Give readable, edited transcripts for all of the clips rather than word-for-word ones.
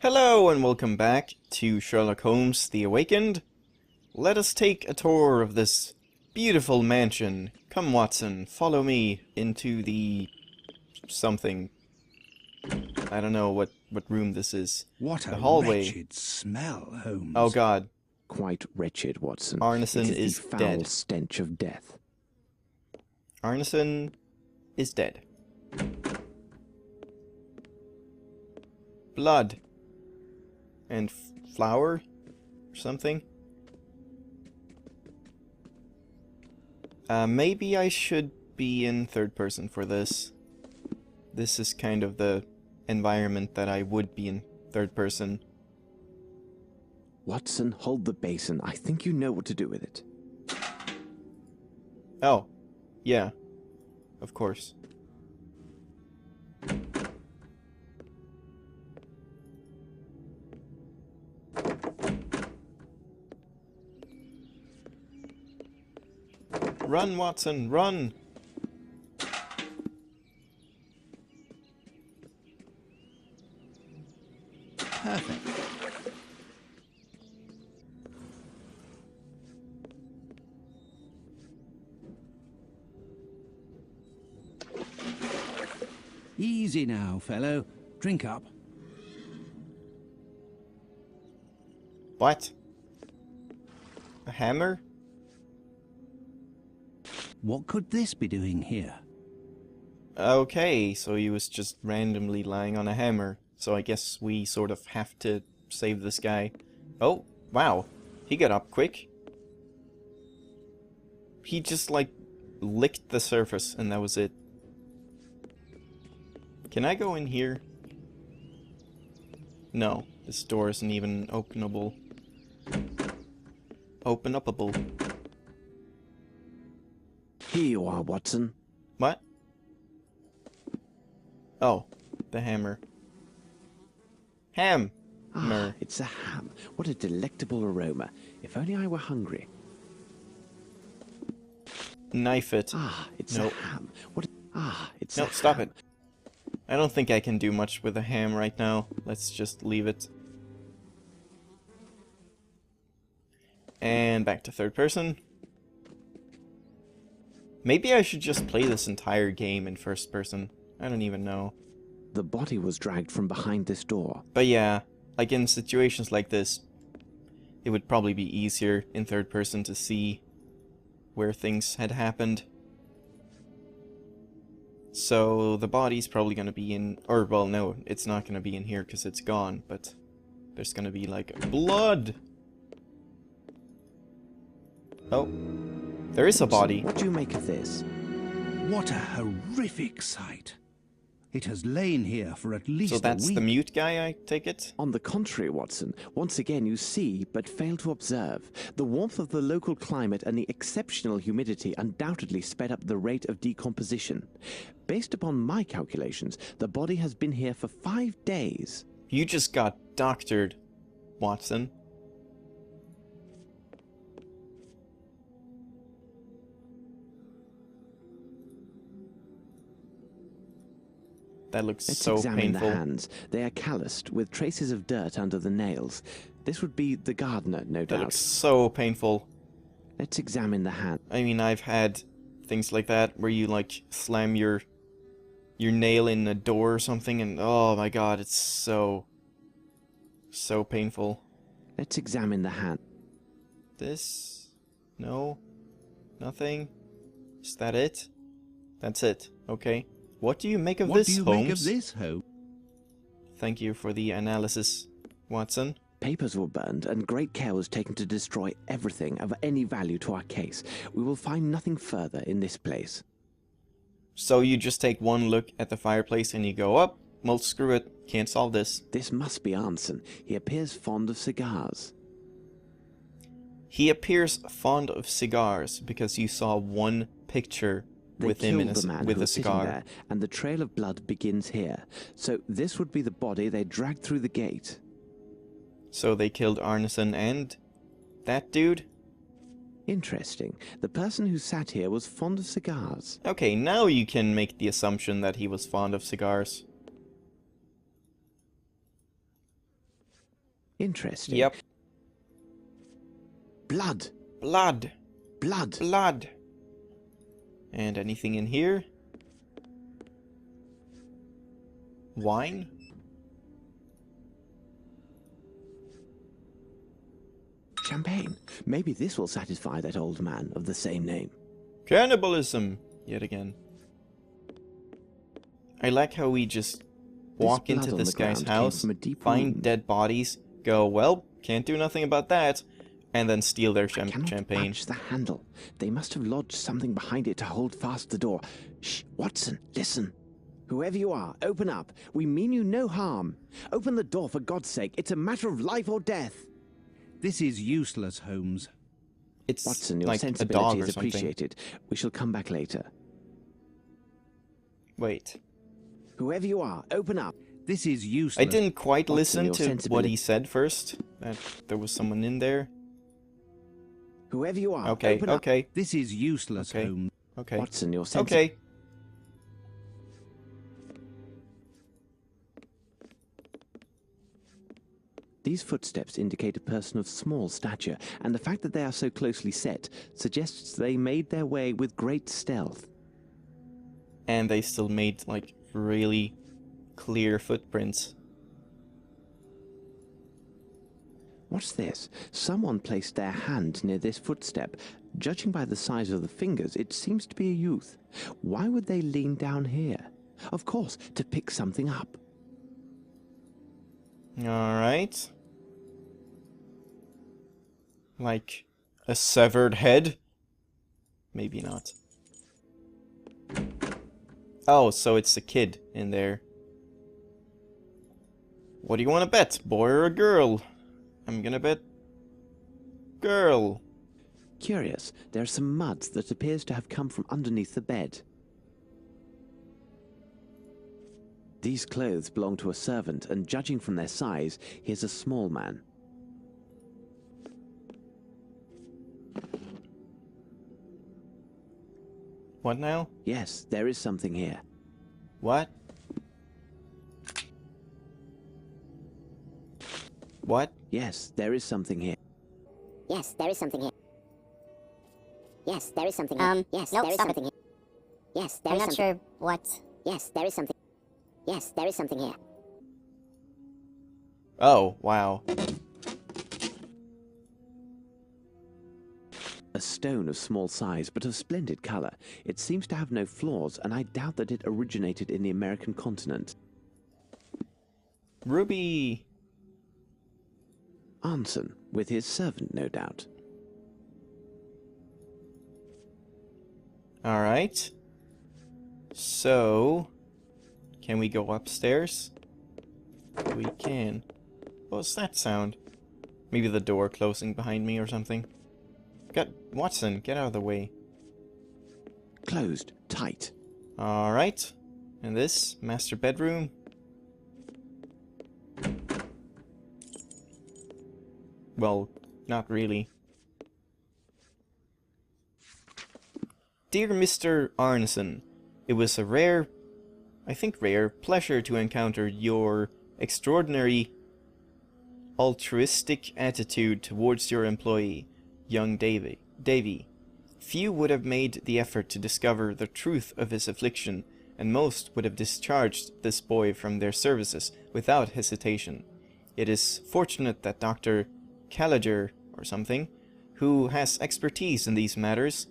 Hello and welcome back to Sherlock Holmes The Awakened. Let us take a tour of this beautiful mansion. Come, Watson, follow me into the something. I don't know what room this is. What the a hallway. wretched smell, Holmes. Oh God. Quite wretched, Watson. Arneson it is is the foul dead. stench of death. Arneson is dead. Blood. And flour? Or something? Maybe I should be in third person for this. This is kind of the environment that I would be in third person. Watson, hold the basin. I think you know what to do with it. Oh. Yeah. Of course. Run, Watson, run! Perfect. Easy now, fellow. Drink up. What? A hammer? What could this be doing here? Okay, so he was just randomly lying on a hammer. So I guess we sort of have to save this guy. Oh, wow. He got up quick. He just, like, licked the surface and that was it. Can I go in here? No, this door isn't even openable. Open-upable. Here you are, Watson. What? Oh, the hammer. Ham! Ah, it's a ham. What a delectable aroma. If only I were hungry. Knife it. Ah, it's Nope. a ham. It's No, a stop ham. it. I don't think I can do much with a ham right now. Let's just leave it. And back to third person. Maybe I should just play this entire game in first person. I don't even know. The body was dragged from behind this door. But yeah, like in situations like this, it would probably be easier in third person to see where things had happened. So the body's probably gonna be in, or well no, it's not gonna be in here because it's gone, but there's gonna be like blood! Oh, there is a body. What do you make of this? What a horrific sight. It has lain here for at least So that's a week. the mute guy, I take it? On the contrary, Watson, once again you see, but fail to observe. The warmth of the local climate and the exceptional humidity undoubtedly sped up the rate of decomposition. Based upon my calculations, the body has been here for 5 days. You just got doctored, Watson. That looks Let's so examine painful. the hands. They are calloused, with traces of dirt under the nails. This would be the gardener, no That doubt. looks so painful. Let's examine the hand. I mean, I've had things like that where you like slam your nail in a door or something and oh my god, it's so painful. Let's examine the hand. This? No? Nothing? Is that it? That's it. Okay. What do you make of What this, do you Holmes? make of this, Holmes? Thank you for the analysis, Watson. Papers were burned, and great care was taken to destroy everything of any value to our case. We will find nothing further in this place. So you just take one look at the fireplace and you go, up, well, screw it, can't solve this. This must be Arneson. He appears fond of cigars. He appears fond of cigars because you saw one picture They with him killed the man with who a was sitting cigar. there, and the trail of blood begins here. So this would be the body they dragged through the gate. So they killed Arneson and that dude? Interesting. The person who sat here was fond of cigars. Okay, now you can make the assumption that he was fond of cigars. Interesting. Yep. Blood. Blood. Blood. Blood. And anything in here? Wine? Champagne. Maybe this will satisfy that old man of the same name. Cannibalism! Yet again. I like how we just walk into this guy's house, find dead bodies, go, well, can't do nothing about that, and then steal their champagne. Match the handle. They must have lodged something behind it to hold fast the door. Shh, Watson, listen. Whoever you are, open up. We mean you no harm. Open the door for God's sake. It's a matter of life or death. This is useless, Holmes. It's Watson, your like sensibility a dog is or appreciated. We shall come back later. Wait. Whoever you are, open up. This is useless. I didn't quite Watson, listen to what he said first. That there was someone in there. Whoever you are, Okay, open up. okay, This is useless, Okay. Holmes. okay. Watson, your sensibility. Okay. These footsteps indicate a person of small stature, and the fact that they are so closely set suggests they made their way with great stealth. And they still made, like, really clear footprints. What's this? Someone placed their hand near this footstep. Judging by the size of the fingers, it seems to be a youth. Why would they lean down here? Of course, to pick something up. Alright. Like a severed head? Maybe not. Oh, so it's a kid in there. What do you want to bet, boy or a girl? I'm gonna bet girl. Curious, there are some mud that appears to have come from underneath the bed. These clothes belong to a servant, and judging from their size, he is a small man. What now? Yes, there is something here. What? What? Yes, there is something here. Yes, there is something here. Yes, there is something here. Yes, nope, there is stop something here. Yes, there I'm is not something. sure what. Yes, there is something. Yes, there is something here. Oh, wow. A stone of small size, but of splendid color. It seems to have no flaws, and I doubt that it originated in the American continent. Ruby! Anson, with his servant, no doubt. Alright. So, can we go upstairs? We can. What's that sound? Maybe the door closing behind me or something. Watson, get out of the way. Closed, tight. Alright. And this? Master bedroom? Well, not really. Dear Mr. Arneson, it was a rare pleasure to encounter your extraordinary altruistic attitude towards your employee, young Davy. Few would have made the effort to discover the truth of his affliction, and most would have discharged this boy from their services without hesitation. It is fortunate that Dr. Callagher, or something, who has expertise in these matters,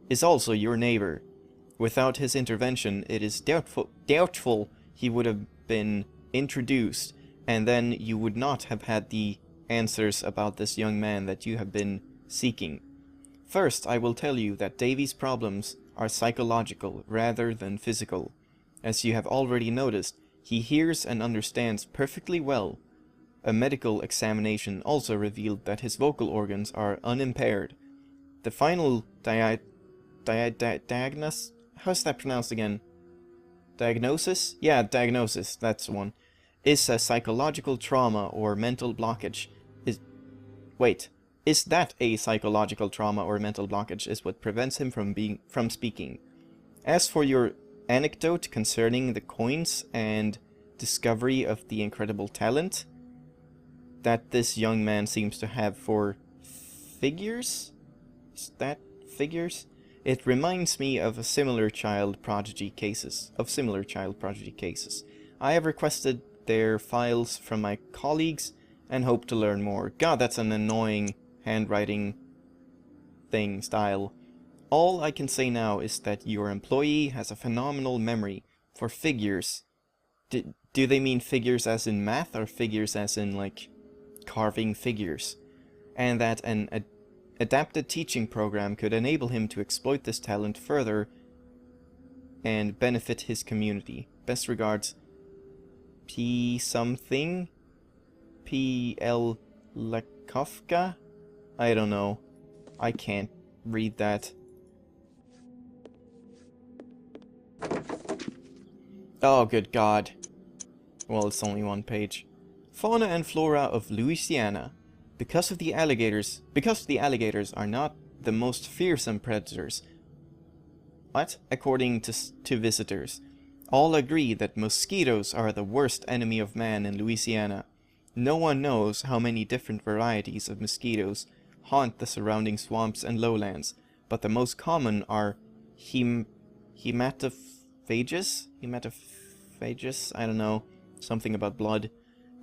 is also your neighbor. Without his intervention, it is doubtful he would have been introduced, and then you would not have had the answers about this young man that you have been seeking. First, I will tell you that Davy's problems are psychological rather than physical. As you have already noticed, he hears and understands perfectly well. A medical examination also revealed that his vocal organs are unimpaired. The final diagnosis? How's that pronounced again? Diagnosis? Yeah, diagnosis, that's the one. Is a psychological trauma or mental blockage. Is that a psychological trauma or mental blockage is what prevents him from speaking. As for your anecdote concerning the coins and discovery of the incredible talent, that this young man seems to have for figures? Is that figures? It reminds me of similar child prodigy cases. I have requested their files from my colleagues and hope to learn more. God, that's an annoying handwriting thing style. All I can say now is that your employee has a phenomenal memory for figures. Do they mean figures as in math or figures as in, like, carving figures? And that an adapted teaching program could enable him to exploit this talent further and benefit his community. Best regards, P. something? P.L. Lekofka? I don't know. I can't read that. Oh, good God. Well, it's only one page. Fauna and flora of Louisiana. Because the alligators are not the most fearsome predators. What? According to visitors. All agree that mosquitoes are the worst enemy of man in Louisiana. No one knows how many different varieties of mosquitoes haunt the surrounding swamps and lowlands, but the most common are hematophages? I don't know. Something about blood.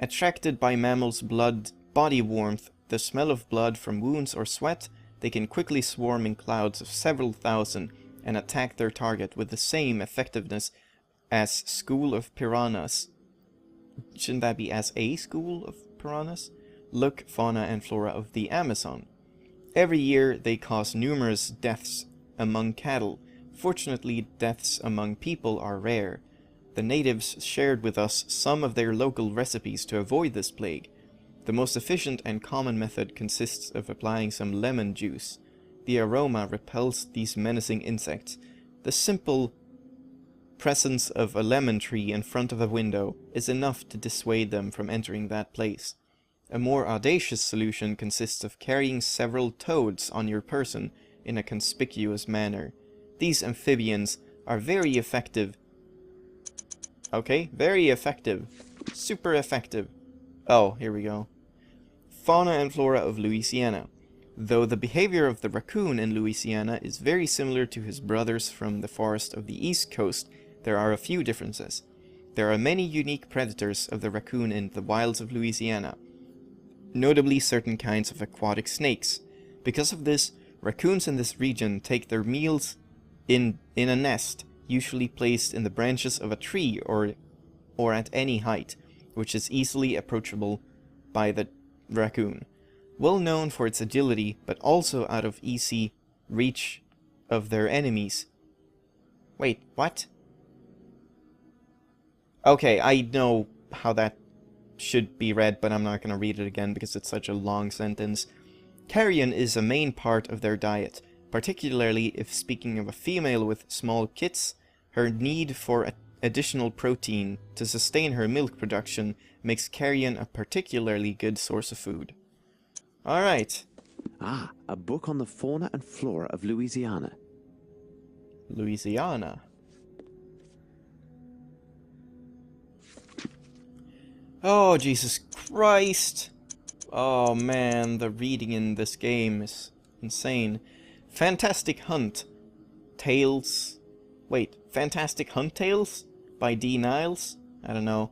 Attracted by mammals' body warmth, the smell of blood from wounds or sweat, they can quickly swarm in clouds of several thousand and attack their target with the same effectiveness as school of piranhas. Shouldn't that be as a school of piranhas? Look, fauna and flora of the Amazon. Every year they cause numerous deaths among cattle. Fortunately, deaths among people are rare. The natives shared with us some of their local recipes to avoid this plague. The most efficient and common method consists of applying some lemon juice. The aroma repels these menacing insects. The simple presence of a lemon tree in front of a window is enough to dissuade them from entering that place. A more audacious solution consists of carrying several toads on your person in a conspicuous manner. These amphibians are very effective. Okay, very effective. Super effective. Oh, here we go. Fauna and flora of Louisiana. Though the behavior of the raccoon in Louisiana is very similar to his brothers from the forest of the East Coast, there are a few differences. There are many unique predators of the raccoon in the wilds of Louisiana, notably certain kinds of aquatic snakes. Because of this, raccoons in this region take their meals in a nest, usually placed in the branches of a tree or at any height, which is easily approachable by the raccoon. Well known for its agility, but also out of easy reach of their enemies. Wait, what? Okay, I know how that should be read, but I'm not going to read it again because it's such a long sentence. Carrion is a main part of their diet, particularly if speaking of a female with small kits. Her need for additional protein to sustain her milk production makes carrion a particularly good source of food. Alright. Ah, a book on the fauna and flora of Louisiana. Louisiana. Oh, Jesus Christ. Oh man, the reading in this game is insane. Fantastic Hunt Tales. Wait, Fantastic Hunt Tales? By D. Niles? I don't know.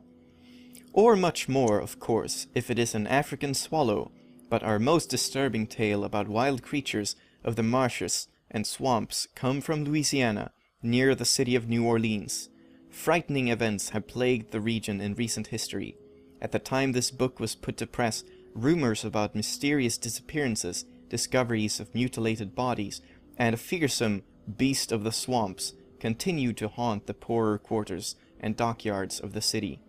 Or much more, of course, if it is an African swallow. But our most disturbing tale about wild creatures of the marshes and swamps come from Louisiana, near the city of New Orleans. Frightening events have plagued the region in recent history. At the time this book was put to press, rumors about mysterious disappearances, discoveries of mutilated bodies, and a fearsome beast of the swamps continued to haunt the poorer quarters and dockyards of this city.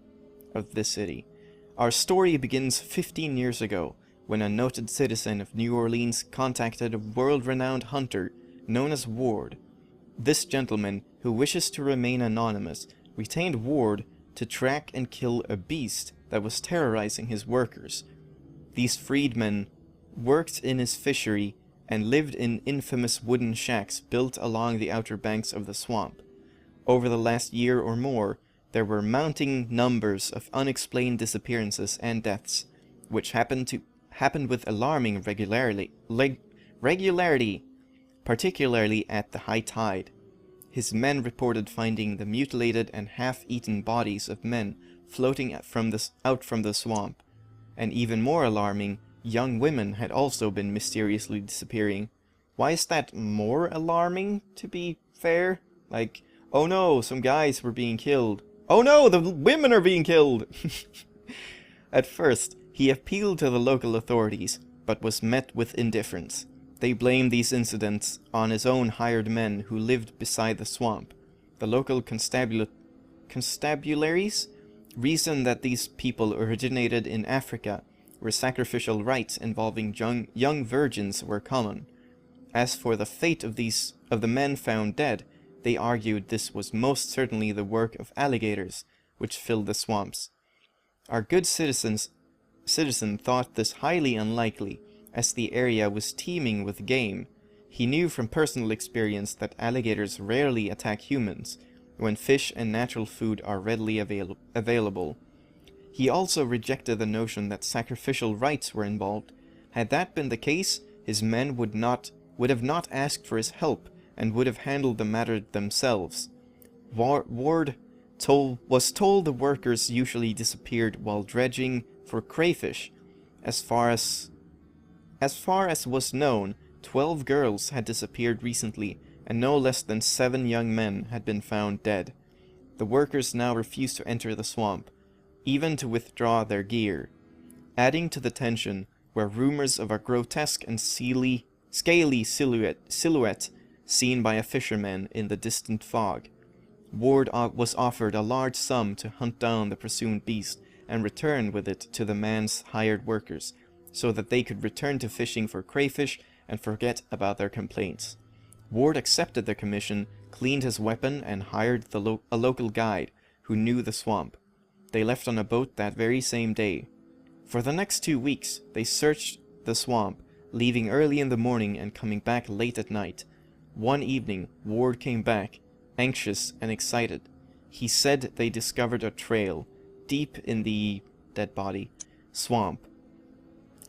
Our story begins 15 years ago, when a noted citizen of New Orleans contacted a world-renowned hunter known as Ward. This gentleman, who wishes to remain anonymous, retained Ward to track and kill a beast that was terrorizing his workers. These freedmen worked in his fishery and lived in infamous wooden shacks built along the outer banks of the swamp. Over the last year or more, there were mounting numbers of unexplained disappearances and deaths. which happened with alarming regularity, particularly at the high tide. His men reported finding the mutilated and half-eaten bodies of men floating out from the swamp, and even more alarming, young women had also been mysteriously disappearing. Why is that more alarming, to be fair? Like, oh no, some guys were being killed. Oh no, the women are being killed! At first, he appealed to the local authorities, but was met with indifference. They blamed these incidents on his own hired men who lived beside the swamp. The local constabularies reasoned that these people originated in Africa, where sacrificial rites involving young virgins were common. As for the fate of the men found dead, they argued this was most certainly the work of alligators, which filled the swamps. Our good citizen thought this highly unlikely, as the area was teeming with game. He knew from personal experience that alligators rarely attack humans, when fish and natural food are readily available. He also rejected the notion that sacrificial rites were involved. Had that been the case, his men would have not asked for his help, and would have handled the matter themselves. Ward was told the workers usually disappeared while dredging for crayfish. As far as was known, 12 girls had disappeared recently, and no less than 7 young men had been found dead. The workers now refused to enter the swamp, even to withdraw their gear. Adding to the tension were rumors of a grotesque and scaly silhouette seen by a fisherman in the distant fog. Ward was offered a large sum to hunt down the presumed beast and return with it to the man's hired workers, so that they could return to fishing for crayfish and forget about their complaints. Ward accepted the commission, cleaned his weapon, and hired a local guide who knew the swamp. They left on a boat that very same day. For the next 2 weeks, they searched the swamp, leaving early in the morning and coming back late at night. One evening, Ward came back, anxious and excited. He said they discovered a trail, deep in the dead body swamp.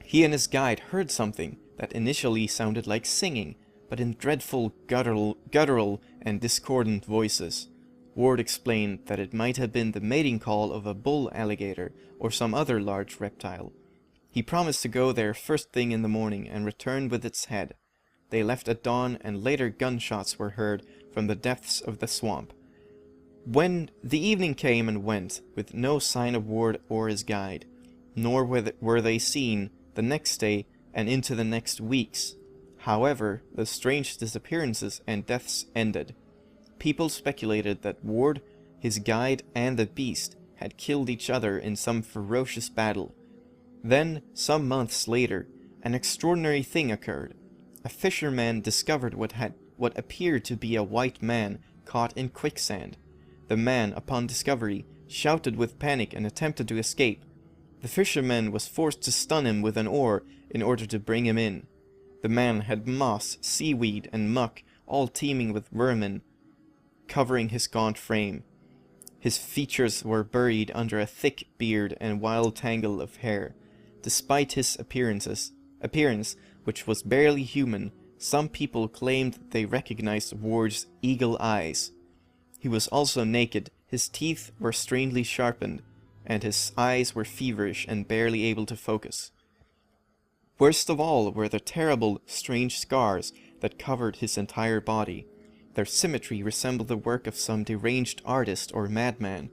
He and his guide heard something that initially sounded like singing, but in dreadful guttural and discordant voices. Ward explained that it might have been the mating call of a bull alligator or some other large reptile. He promised to go there first thing in the morning and return with its head. They left at dawn, and later gunshots were heard from the depths of the swamp. When the evening came and went, with no sign of Ward or his guide, nor were they seen the next day and into the next weeks. However, the strange disappearances and deaths ended. People speculated that Ward, his guide, and the beast had killed each other in some ferocious battle. Then, some months later, an extraordinary thing occurred. A fisherman discovered what appeared to be a white man caught in quicksand. The man, upon discovery, shouted with panic and attempted to escape. The fisherman was forced to stun him with an oar in order to bring him in. The man had moss, seaweed, and muck, all teeming with vermin, covering his gaunt frame. His features were buried under a thick beard and wild tangle of hair. Despite his appearance, which was barely human, some people claimed they recognized Ward's eagle eyes. He was also naked, his teeth were strangely sharpened, and his eyes were feverish and barely able to focus. Worst of all were the terrible, strange scars that covered his entire body. Their symmetry resembled the work of some deranged artist or madman.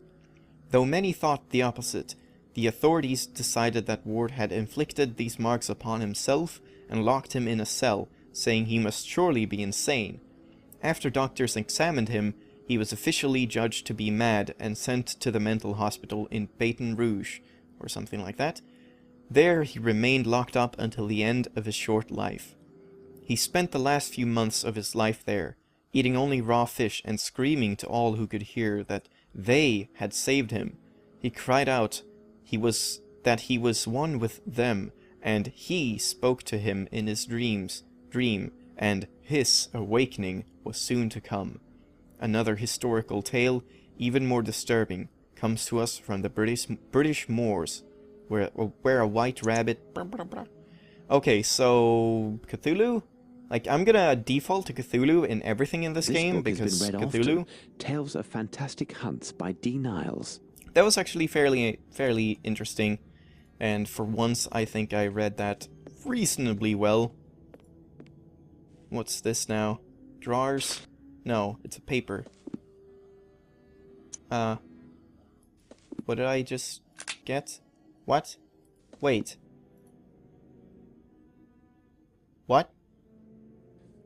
Though many thought the opposite, the authorities decided that Ward had inflicted these marks upon himself and locked him in a cell, saying he must surely be insane. After doctors examined him, he was officially judged to be mad and sent to the mental hospital in Baton Rouge, or something like that. There he remained locked up until the end of his short life. He spent the last few months of his life there, eating only raw fish and screaming to all who could hear that they had saved him. He cried out that he was one with them, and he spoke to him in his dream, and his awakening was soon to come. Another historical tale, even more disturbing, comes to us from the British Moors. Where a white rabbit... Okay, so... Cthulhu? Like, I'm gonna default to Cthulhu in everything in this game, book because has been read Cthulhu... often. Tales of Fantastic Hunts by D. Niles. That was actually fairly interesting, and for once I think I read that reasonably well. What's this now? Drawers? No, it's a paper. What did I just get? What? Wait. What?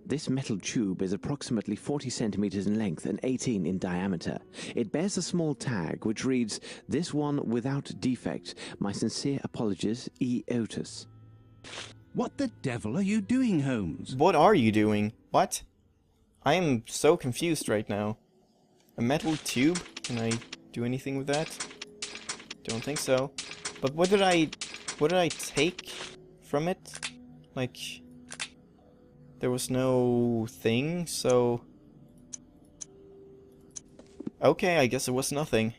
This metal tube is approximately 40 centimeters in length and 18 in diameter. It bears a small tag which reads, "This one without defect. My sincere apologies, E. Otis." What the devil are you doing, Holmes? What are you doing? What? I am so confused right now. A metal tube? Can I do anything with that? Don't think so. But what did I take from it? Like, there was no thing, so... Okay, I guess it was nothing.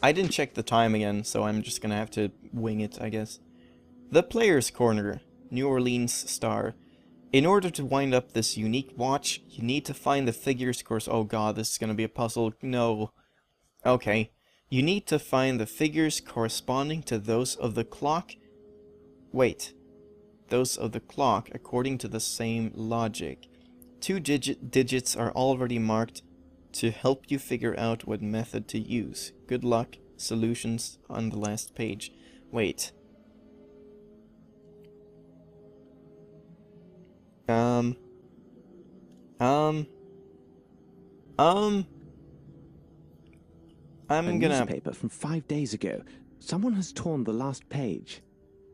I didn't check the time again, so I'm just gonna have to wing it, I guess. The Player's Corner, New Orleans Star. In order to wind up this unique watch, you need to find the figures course. Oh god, this is gonna be a puzzle. No. Okay. You need to find the figures corresponding to those of the clock. Wait. Those of the clock according to the same logic. 2 digits are already marked to help you figure out what method to use. Good luck. Solutions on the last page. Wait. I'm gonna... newspaper from 5 days ago. Someone has torn the last page.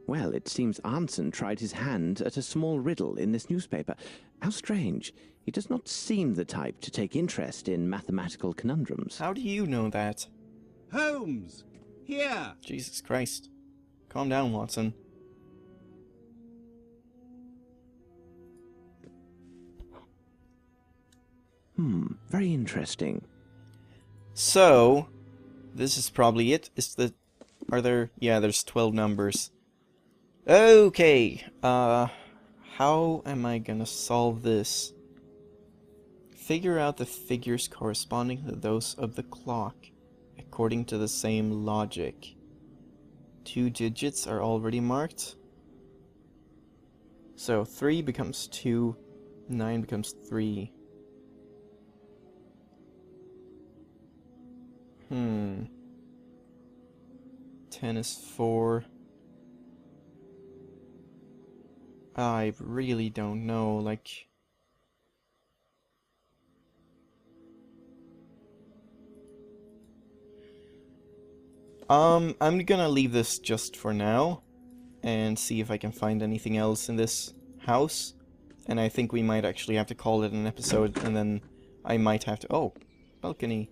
Well, it seems Arnson tried his hand at a small riddle in this newspaper. How strange. He does not seem the type to take interest in mathematical conundrums. How do you know that? Holmes! Here! Jesus Christ. Calm down, Watson. Very interesting. So, this is probably it. Are there... Yeah, there's 12 numbers. Okay, how am I gonna solve this? Figure out the figures corresponding to those of the clock, according to the same logic. 2 digits are already marked. So 3 becomes 2, 9 becomes 3. 10 is 4. I really don't know, like... I'm gonna leave this just for now, and see if I can find anything else in this house. And I think we might actually have to call it an episode, and then I might have to... Oh, balcony.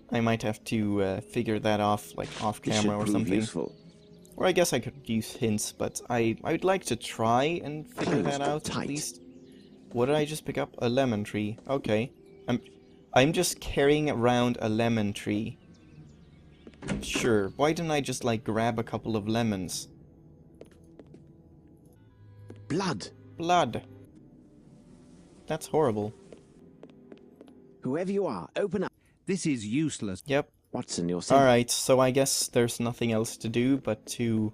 I might have to figure that off, like, off camera or something. Useful. Or I guess I could use hints, but I would like to try and figure that out at least. What did I just pick up? A lemon tree. Okay. I'm just carrying around a lemon tree. Sure. Why didn't I just, like, grab a couple of lemons? Blood! Blood. That's horrible. Whoever you are, open up. This is useless. Yep. Watson, you're saying... Alright, so I guess there's nothing else to do but to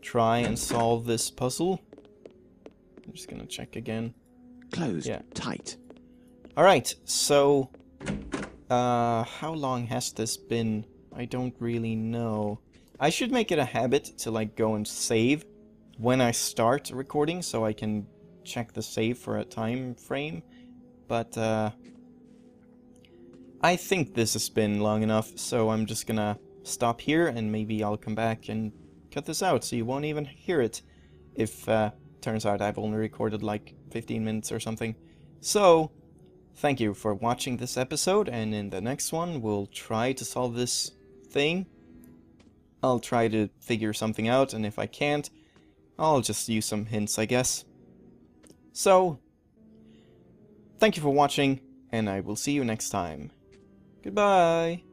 try and solve this puzzle. I'm just gonna check again. Closed. Yeah. Tight. Alright, so... how long has this been? I don't really know. I should make it a habit to, like, go and save when I start recording, so I can check the save for a time frame. But, I think this has been long enough, so I'm just gonna stop here, and maybe I'll come back and cut this out, so you won't even hear it. If, turns out I've only recorded, like, 15 minutes or something. So, thank you for watching this episode, and in the next one, we'll try to solve this thing. I'll try to figure something out, and if I can't, I'll just use some hints, I guess. So, thank you for watching, and I will see you next time. Goodbye.